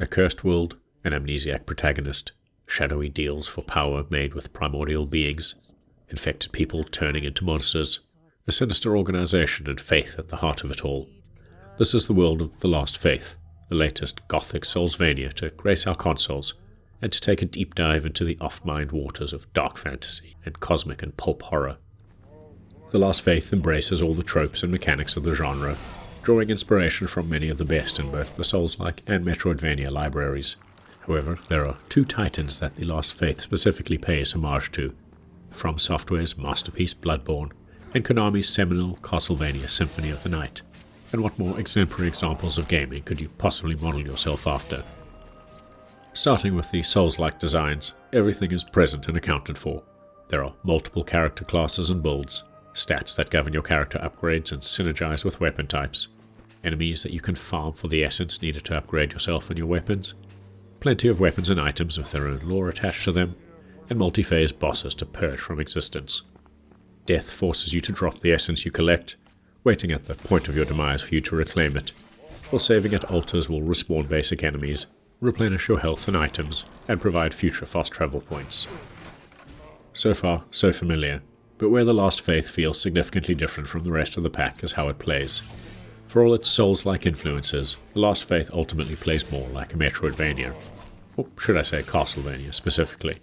A cursed world, an amnesiac protagonist, shadowy deals for power made with primordial beings, infected people turning into monsters, a sinister organization and faith at the heart of it all. This is the world of The Last Faith, the latest Gothic Souls-vania to grace our consoles, and to take a deep dive into the off-mind waters of dark fantasy and cosmic and pulp horror. The Last Faith embraces all the tropes and mechanics of the genre, drawing inspiration from many of the best in both the Souls-like and Metroidvania libraries. However, there are two titans that The Last Faith specifically pays homage to: From Software's masterpiece Bloodborne, and Konami's seminal Castlevania Symphony of the Night. And what more exemplary examples of gaming could you possibly model yourself after? Starting with the Souls-like designs, everything is present and accounted for. There are multiple character classes and builds, stats that govern your character upgrades and synergize with weapon types, enemies that you can farm for the essence needed to upgrade yourself and your weapons, plenty of weapons and items with their own lore attached to them, and multi-phase bosses to purge from existence. Death forces you to drop the essence you collect, waiting at the point of your demise for you to reclaim it, while saving at altars will respawn basic enemies, replenish your health and items, and provide future fast travel points. So far, so familiar, but where The Last Faith feels significantly different from the rest of the pack is how it plays. For all its Souls-like influences, The Last Faith ultimately plays more like a Metroidvania, or should I say Castlevania specifically.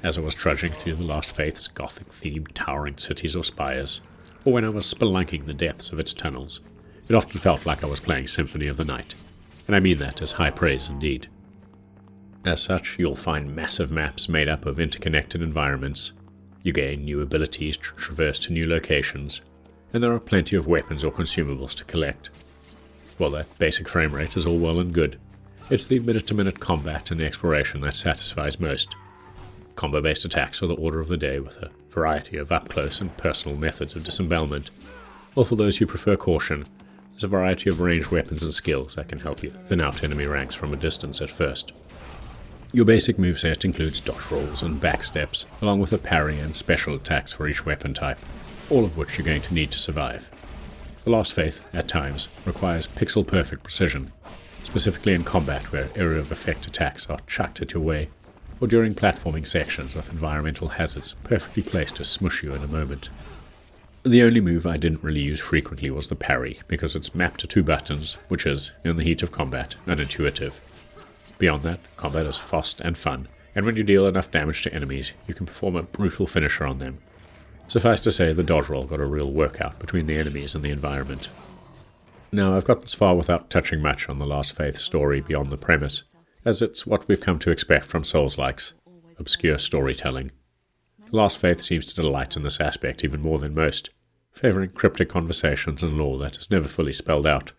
As I was trudging through The Last Faith's Gothic-themed towering cities or spires, or when I was spelunking the depths of its tunnels, it often felt like I was playing Symphony of the Night, and I mean that as high praise indeed. As such, you'll find massive maps made up of interconnected environments. You gain new abilities to traverse to new locations, and there are plenty of weapons or consumables to collect. While that basic frame rate is all well and good, it's the minute-to-minute combat and exploration that satisfies most. Combo-based attacks are the order of the day, with a variety of up-close and personal methods of disembowelment, or for those who prefer caution, there's a variety of ranged weapons and skills that can help you thin out enemy ranks from a distance at first. Your basic moveset includes dodge rolls and backsteps, along with a parry and special attacks for each weapon type, all of which you're going to need to survive. The Last Faith, at times, requires pixel-perfect precision, specifically in combat where area of effect attacks are chucked at your way, or during platforming sections with environmental hazards perfectly placed to smush you in a moment. The only move I didn't really use frequently was the parry, because it's mapped to 2 buttons, which is, in the heat of combat, unintuitive. Beyond that, combat is fast and fun, and when you deal enough damage to enemies, you can perform a brutal finisher on them. Suffice to say, the dodge roll got a real workout between the enemies and the environment. Now, I've got this far without touching much on the Last Faith story beyond the premise, as it's what we've come to expect from Souls-likes: obscure storytelling. The Last Faith seems to delight in this aspect even more than most, favouring cryptic conversations and lore that is never fully spelled out.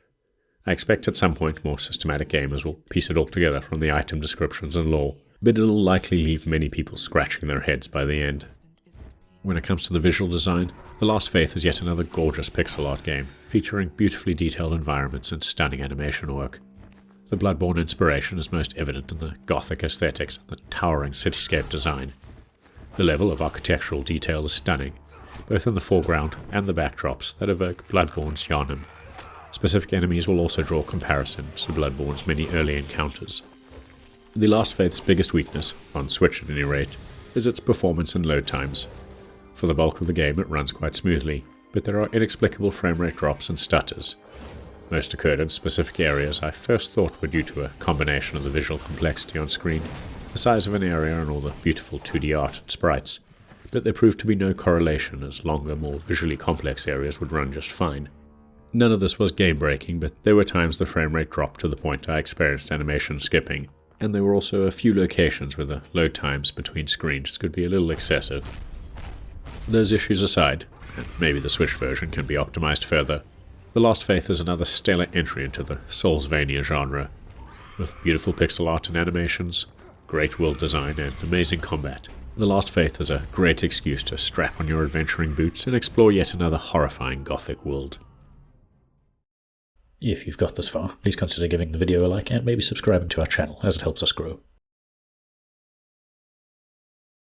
I expect at some point more systematic gamers will piece it all together from the item descriptions and lore, but it'll likely leave many people scratching their heads by the end. When it comes to the visual design, The Last Faith is yet another gorgeous pixel art game, featuring beautifully detailed environments and stunning animation work. The Bloodborne inspiration is most evident in the Gothic aesthetics and the towering cityscape design. The level of architectural detail is stunning, both in the foreground and the backdrops that evoke Bloodborne's Yharnam. Specific enemies will also draw comparisons to Bloodborne's many early encounters. The Last Faith's biggest weakness, on Switch at any rate, is its performance and load times. For the bulk of the game it runs quite smoothly, but there are inexplicable frame rate drops and stutters. Most occurred in specific areas I first thought were due to a combination of the visual complexity on screen, the size of an area and all the beautiful 2D art and sprites, but there proved to be no correlation as longer, more visually complex areas would run just fine. None of this was game-breaking, but there were times the frame rate dropped to the point I experienced animation skipping, and there were also a few locations where the load times between screens could be a little excessive. Those issues aside, and maybe the Switch version can be optimized further, The Last Faith is another stellar entry into the Souls-vania genre, with beautiful pixel art and animations, great world design and amazing combat. The Last Faith is a great excuse to strap on your adventuring boots and explore yet another horrifying Gothic world. If you've got this far, please consider giving the video a like and maybe subscribing to our channel, as it helps us grow.